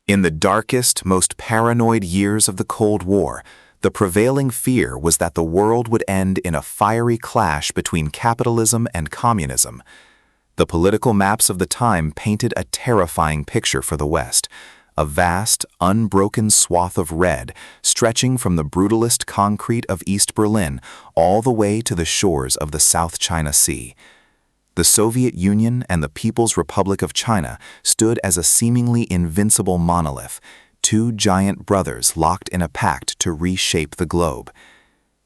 In the darkest, most paranoid years of the Cold War, the prevailing fear was that the world would end in a fiery clash between capitalism and communism. The political maps of the time painted a terrifying picture for the West, a vast, unbroken swath of red stretching from the brutalist concrete of East Berlin all the way to the shores of the South China Sea. The Soviet Union and the People's Republic of China stood as a seemingly invincible monolith, two giant brothers locked in a pact to reshape the globe.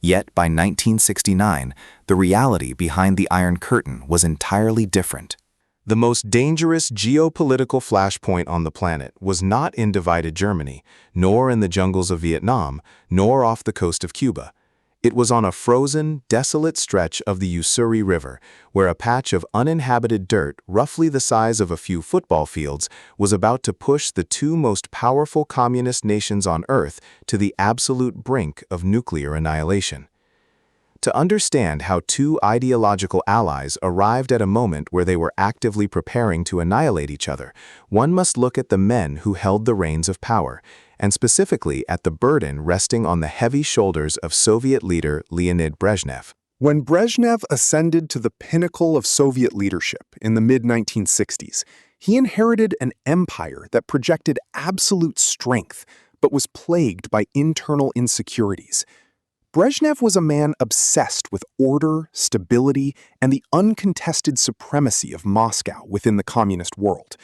Yet by 1969, the reality behind the Iron Curtain was entirely different. The most dangerous geopolitical flashpoint on the planet was not in divided Germany, nor in the jungles of Vietnam, nor off the coast of Cuba. It was on a frozen, desolate stretch of the Ussuri River, where a patch of uninhabited dirt, roughly the size of a few football fields, was about to push the two most powerful communist nations on Earth to the absolute brink of nuclear annihilation. To understand how two ideological allies arrived at a moment where they were actively preparing to annihilate each other, one must look at the men who held the reins of power, and specifically at the burden resting on the heavy shoulders of Soviet leader Leonid Brezhnev. When Brezhnev ascended to the pinnacle of Soviet leadership in the mid-1960s, he inherited an empire that projected absolute strength, but was plagued by internal insecurities. Brezhnev was a man obsessed with order, stability, and the uncontested supremacy of Moscow within the communist world.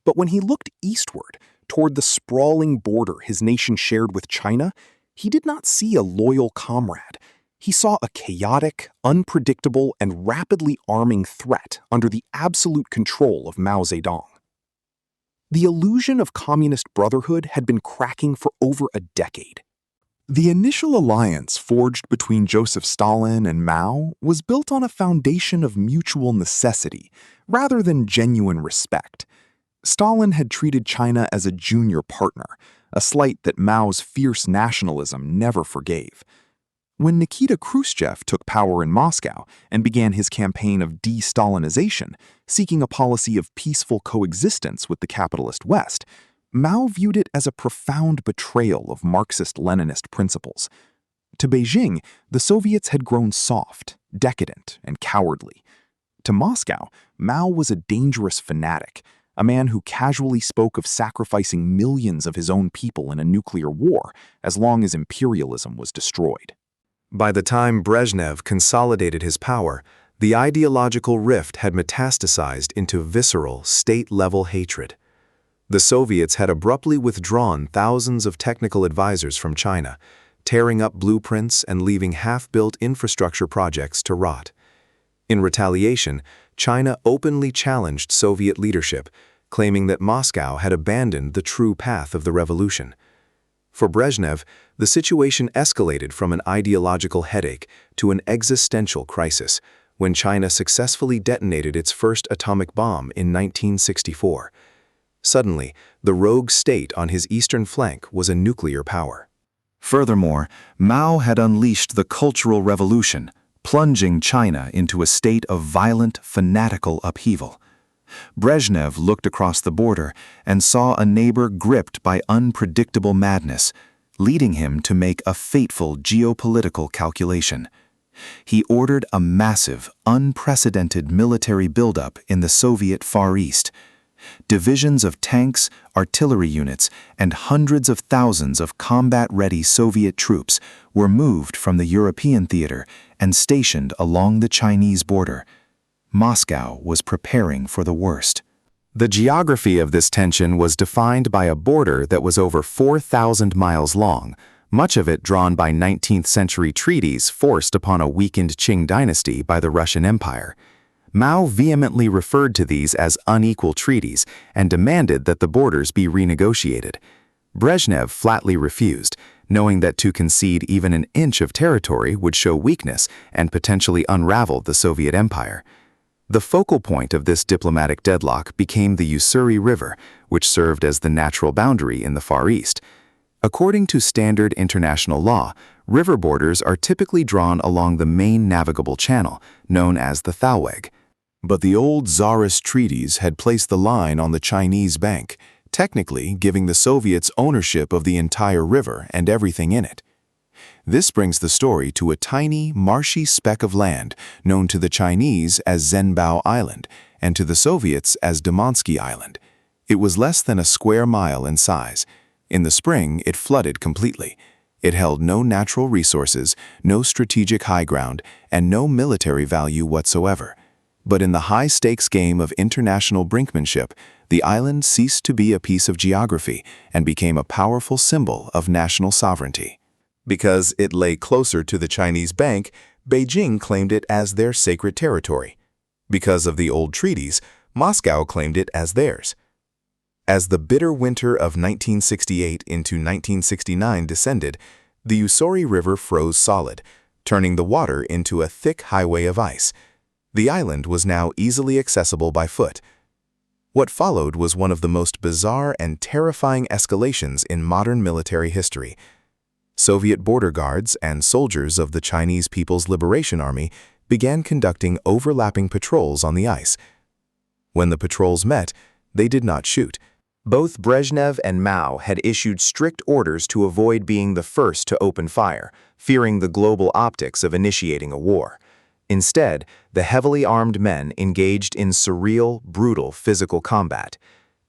But when he looked eastward, toward the sprawling border his nation shared with China, he did not see a loyal comrade. He saw a chaotic, unpredictable, and rapidly arming threat under the absolute control of Mao Zedong. The illusion of communist brotherhood had been cracking for over a decade. The initial alliance forged between Joseph Stalin and Mao was built on a foundation of mutual necessity, rather than genuine respect. Stalin had treated China as a junior partner, a slight that Mao's fierce nationalism never forgave. When Nikita Khrushchev took power in Moscow and began his campaign of de-Stalinization, seeking a policy of peaceful coexistence with the capitalist West, Mao viewed it as a profound betrayal of Marxist-Leninist principles. To Beijing, the Soviets had grown soft, decadent, and cowardly. To Moscow, Mao was a dangerous fanatic, a man who casually spoke of sacrificing millions of his own people in a nuclear war as long as imperialism was destroyed. By the time Brezhnev consolidated his power, the ideological rift had metastasized into visceral, state-level hatred. The Soviets had abruptly withdrawn thousands of technical advisors from China, tearing up blueprints and leaving half-built infrastructure projects to rot. In retaliation, China openly challenged Soviet leadership, claiming that Moscow had abandoned the true path of the revolution. For Brezhnev, the situation escalated from an ideological headache to an existential crisis when China successfully detonated its first atomic bomb in 1964. Suddenly, the rogue state on his eastern flank was a nuclear power. Furthermore, Mao had unleashed the Cultural Revolution, plunging China into a state of violent, fanatical upheaval. Brezhnev looked across the border and saw a neighbor gripped by unpredictable madness, leading him to make a fateful geopolitical calculation. He ordered a massive, unprecedented military buildup in the Soviet Far East. Divisions of tanks, artillery units, and hundreds of thousands of combat-ready Soviet troops were moved from the European theater and stationed along the Chinese border. Moscow was preparing for the worst. The geography of this tension was defined by a border that was over 4,000 miles long, much of it drawn by 19th-century treaties forced upon a weakened Qing dynasty by the Russian Empire. Mao vehemently referred to these as unequal treaties and demanded that the borders be renegotiated. Brezhnev flatly refused, knowing that to concede even an inch of territory would show weakness and potentially unravel the Soviet Empire. The focal point of this diplomatic deadlock became the Ussuri River, which served as the natural boundary in the Far East. According to standard international law, river borders are typically drawn along the main navigable channel, known as the Thalweg. But the old Tsarist treaties had placed the line on the Chinese bank, technically giving the Soviets ownership of the entire river and everything in it. This brings the story to a tiny, marshy speck of land known to the Chinese as Zhenbao Island and to the Soviets as Damansky Island. It was less than a square mile in size. In the spring, it flooded completely. It held no natural resources, no strategic high ground, and no military value whatsoever. But in the high-stakes game of international brinkmanship, the island ceased to be a piece of geography and became a powerful symbol of national sovereignty. Because it lay closer to the Chinese bank, Beijing claimed it as their sacred territory. Because of the old treaties, Moscow claimed it as theirs. As the bitter winter of 1968 into 1969 descended, the Ussuri River froze solid, turning the water into a thick highway of ice. The island was now easily accessible by foot. What followed was one of the most bizarre and terrifying escalations in modern military history. Soviet border guards and soldiers of the Chinese People's Liberation Army began conducting overlapping patrols on the ice. When the patrols met, they did not shoot. Both Brezhnev and Mao had issued strict orders to avoid being the first to open fire, fearing the global optics of initiating a war. Instead, the heavily armed men engaged in surreal, brutal physical combat.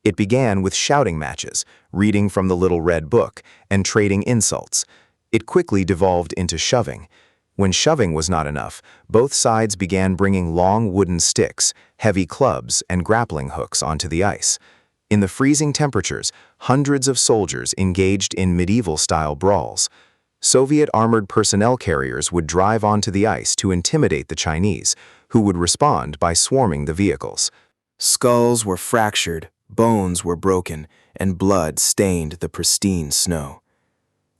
It began with shouting matches, reading from the Little Red Book, and trading insults. It quickly devolved into shoving. When shoving was not enough, both sides began bringing long wooden sticks, heavy clubs, and grappling hooks onto the ice. In the freezing temperatures, hundreds of soldiers engaged in medieval-style brawls. Soviet armored personnel carriers would drive onto the ice to intimidate the Chinese, who would respond by swarming the vehicles. Skulls were fractured, bones were broken, and blood stained the pristine snow.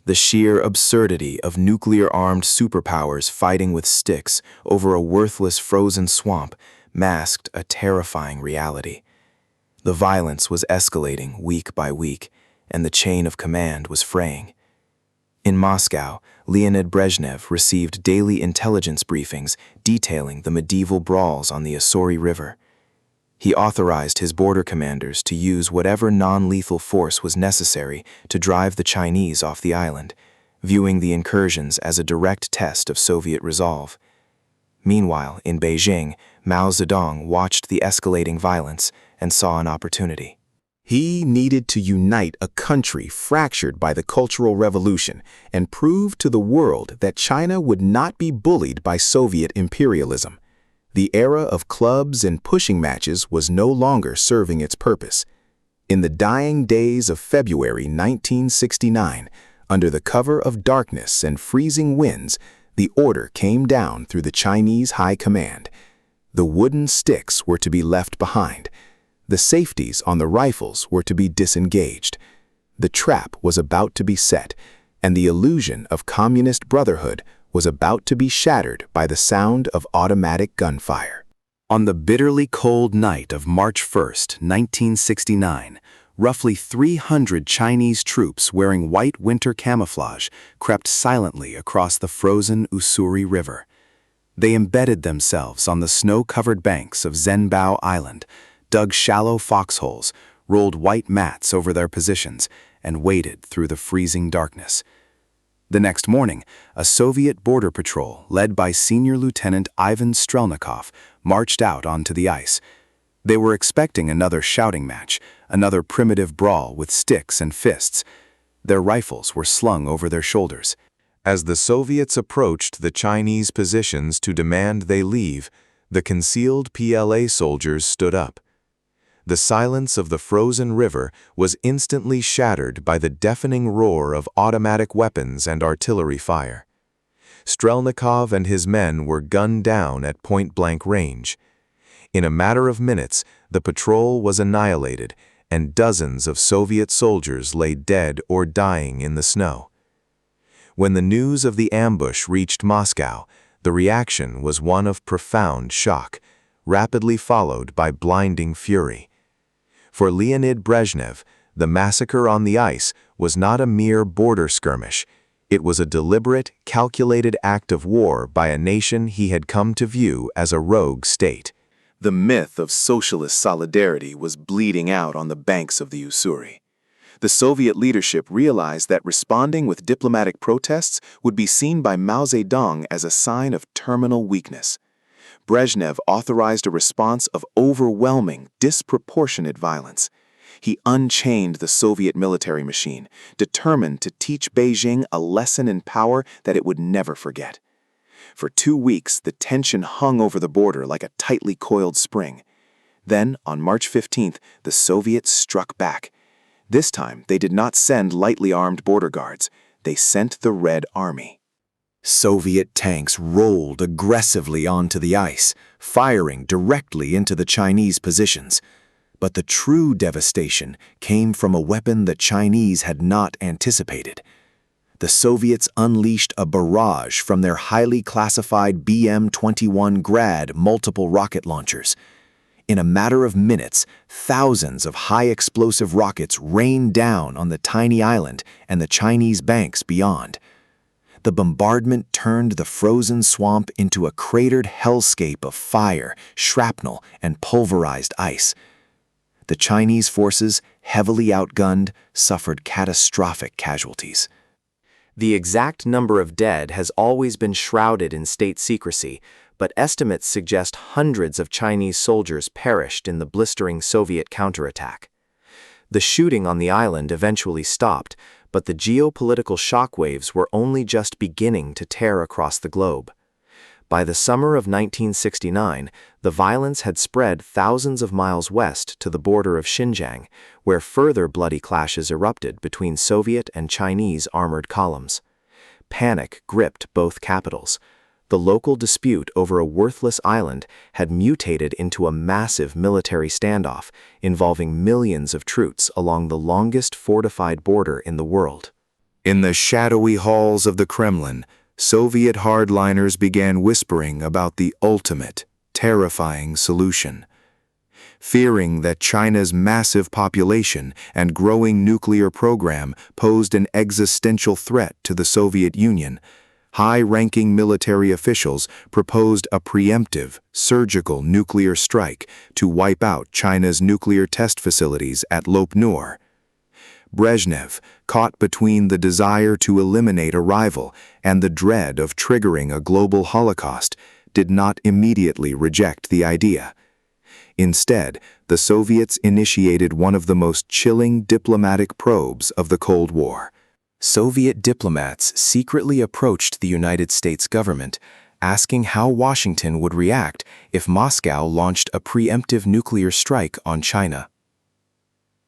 The sheer absurdity of nuclear-armed superpowers fighting with sticks over a worthless frozen swamp masked a terrifying reality. The violence was escalating week by week, and the chain of command was fraying. In Moscow, Leonid Brezhnev received daily intelligence briefings detailing the medieval brawls on the Ussuri River. He authorized his border commanders to use whatever non-lethal force was necessary to drive the Chinese off the island, viewing the incursions as a direct test of Soviet resolve. Meanwhile, in Beijing, Mao Zedong watched the escalating violence and saw an opportunity. He needed to unite a country fractured by the Cultural Revolution and prove to the world that China would not be bullied by Soviet imperialism. The era of clubs and pushing matches was no longer serving its purpose. In the dying days of February 1969, under the cover of darkness and freezing winds, the order came down through the Chinese High Command. The wooden sticks were to be left behind. The safeties on the rifles were to be disengaged. The trap was about to be set, and the illusion of communist brotherhood was about to be shattered by the sound of automatic gunfire. On the bitterly cold night of March 1, 1969, roughly 300 Chinese troops wearing white winter camouflage crept silently across the frozen Ussuri River. They embedded themselves on the snow-covered banks of Zhenbao Island, dug shallow foxholes, rolled white mats over their positions, and waited through the freezing darkness. The next morning, a Soviet border patrol, led by Senior Lieutenant Ivan Strelnikov, marched out onto the ice. They were expecting another shouting match, another primitive brawl with sticks and fists. Their rifles were slung over their shoulders. As the Soviets approached the Chinese positions to demand they leave, the concealed PLA soldiers stood up. The silence of the frozen river was instantly shattered by the deafening roar of automatic weapons and artillery fire. Strelnikov and his men were gunned down at point-blank range. In a matter of minutes, the patrol was annihilated, and dozens of Soviet soldiers lay dead or dying in the snow. When the news of the ambush reached Moscow, the reaction was one of profound shock, rapidly followed by blinding fury. For Leonid Brezhnev, the massacre on the ice was not a mere border skirmish. It was a deliberate, calculated act of war by a nation he had come to view as a rogue state. The myth of socialist solidarity was bleeding out on the banks of the Ussuri. The Soviet leadership realized that responding with diplomatic protests would be seen by Mao Zedong as a sign of terminal weakness. Brezhnev authorized a response of overwhelming, disproportionate violence. He unchained the Soviet military machine, determined to teach Beijing a lesson in power that it would never forget. For 2 weeks, the tension hung over the border like a tightly coiled spring. Then, on March 15th, the Soviets struck back. This time, they did not send lightly armed border guards. They sent the Red Army. Soviet tanks rolled aggressively onto the ice, firing directly into the Chinese positions. But the true devastation came from a weapon the Chinese had not anticipated. The Soviets unleashed a barrage from their highly classified BM-21 Grad multiple rocket launchers. In a matter of minutes, thousands of high-explosive rockets rained down on the tiny island and the Chinese banks beyond. The bombardment turned the frozen swamp into a cratered hellscape of fire, shrapnel, and pulverized ice. The Chinese forces, heavily outgunned, suffered catastrophic casualties. The exact number of dead has always been shrouded in state secrecy, but estimates suggest hundreds of Chinese soldiers perished in the blistering Soviet counterattack. The shooting on the island eventually stopped, but the geopolitical shockwaves were only just beginning to tear across the globe. By the summer of 1969, the violence had spread thousands of miles west to the border of Xinjiang, where further bloody clashes erupted between Soviet and Chinese armored columns. Panic gripped both capitals. The local dispute over a worthless island had mutated into a massive military standoff involving millions of troops along the longest fortified border in the world. In the shadowy halls of the Kremlin, Soviet hardliners began whispering about the ultimate, terrifying solution. Fearing that China's massive population and growing nuclear program posed an existential threat to the Soviet Union, high-ranking military officials proposed a preemptive, surgical nuclear strike to wipe out China's nuclear test facilities at Lop-Nur. Brezhnev, caught between the desire to eliminate a rival and the dread of triggering a global holocaust, did not immediately reject the idea. Instead, the Soviets initiated one of the most chilling diplomatic probes of the Cold War. Soviet diplomats secretly approached the United States government, asking how Washington would react if Moscow launched a preemptive nuclear strike on China.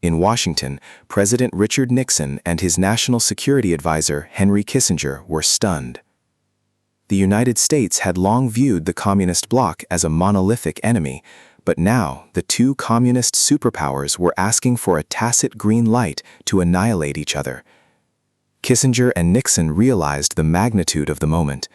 In Washington, President Richard Nixon and his national security advisor, Henry Kissinger, were stunned. The United States had long viewed the communist bloc as a monolithic enemy, but now the two communist superpowers were asking for a tacit green light to annihilate each other. Kissinger and Nixon realized the magnitude of the moment.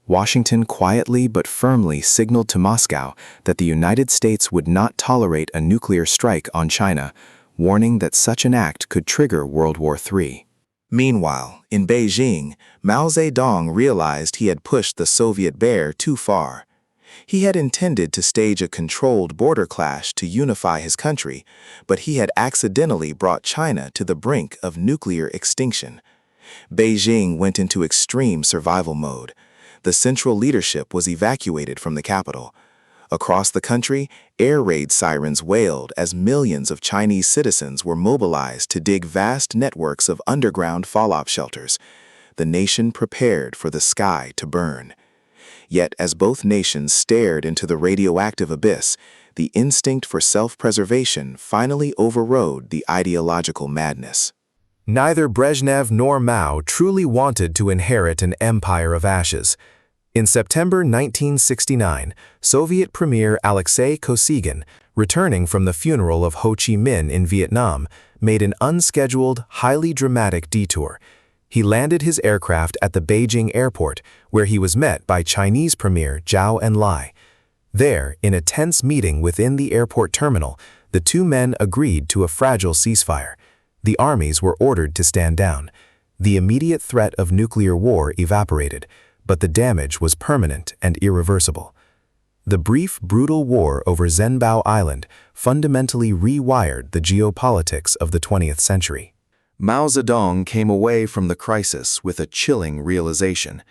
Washington quietly but firmly signaled to Moscow that the United States would not tolerate a nuclear strike on China, warning that such an act could trigger World War III. Meanwhile, in Beijing, Mao Zedong realized he had pushed the Soviet bear too far. He had intended to stage a controlled border clash to unify his country, but he had accidentally brought China to the brink of nuclear extinction. Beijing went into extreme survival mode. The central leadership was evacuated from the capital. Across the country, air raid sirens wailed as millions of Chinese citizens were mobilized to dig vast networks of underground fallout shelters. The nation prepared for the sky to burn. Yet as both nations stared into the radioactive abyss, the instinct for self-preservation finally overrode the ideological madness. Neither Brezhnev nor Mao truly wanted to inherit an empire of ashes. In September 1969, Soviet Premier Alexei Kosygin, returning from the funeral of Ho Chi Minh in Vietnam, made an unscheduled, highly dramatic detour. He landed his aircraft at the Beijing airport, where he was met by Chinese Premier Zhou Enlai. There, in a tense meeting within the airport terminal, the two men agreed to a fragile ceasefire. The armies were ordered to stand down. The immediate threat of nuclear war evaporated, but the damage was permanent and irreversible. The brief, brutal war over Zhenbao Island fundamentally rewired the geopolitics of the 20th century. Mao Zedong came away from the crisis with a chilling realization.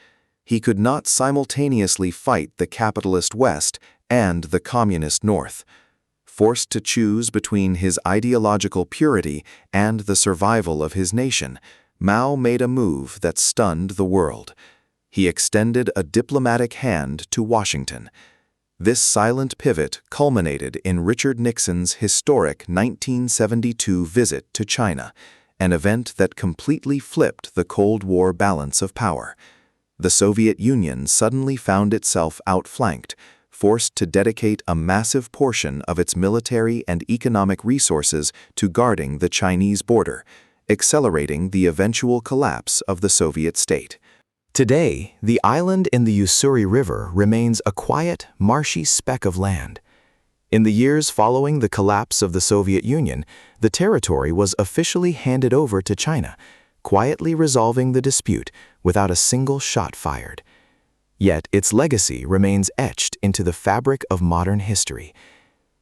He could not simultaneously fight the capitalist West and the communist North. Forced to choose between his ideological purity and the survival of his nation, Mao made a move that stunned the world. He extended a diplomatic hand to Washington. This silent pivot culminated in Richard Nixon's historic 1972 visit to China, an event that completely flipped the Cold War balance of power. The Soviet Union suddenly found itself outflanked, forced to dedicate a massive portion of its military and economic resources to guarding the Chinese border, accelerating the eventual collapse of the Soviet state. Today, the island in the Ussuri River remains a quiet, marshy speck of land. In the years following the collapse of the Soviet Union, the territory was officially handed over to China, quietly resolving the dispute without a single shot fired. Yet its legacy remains etched into the fabric of modern history.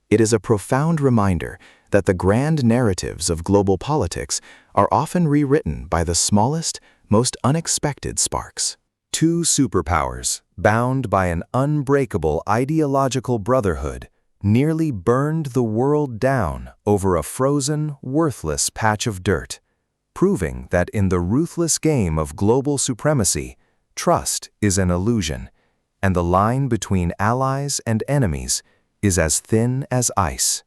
It is a profound reminder that the grand narratives of global politics are often rewritten by the smallest, most unexpected sparks. Two superpowers, bound by an unbreakable ideological brotherhood, nearly burned the world down over a frozen, worthless patch of dirt, proving that in the ruthless game of global supremacy, trust is an illusion, and the line between allies and enemies is as thin as ice.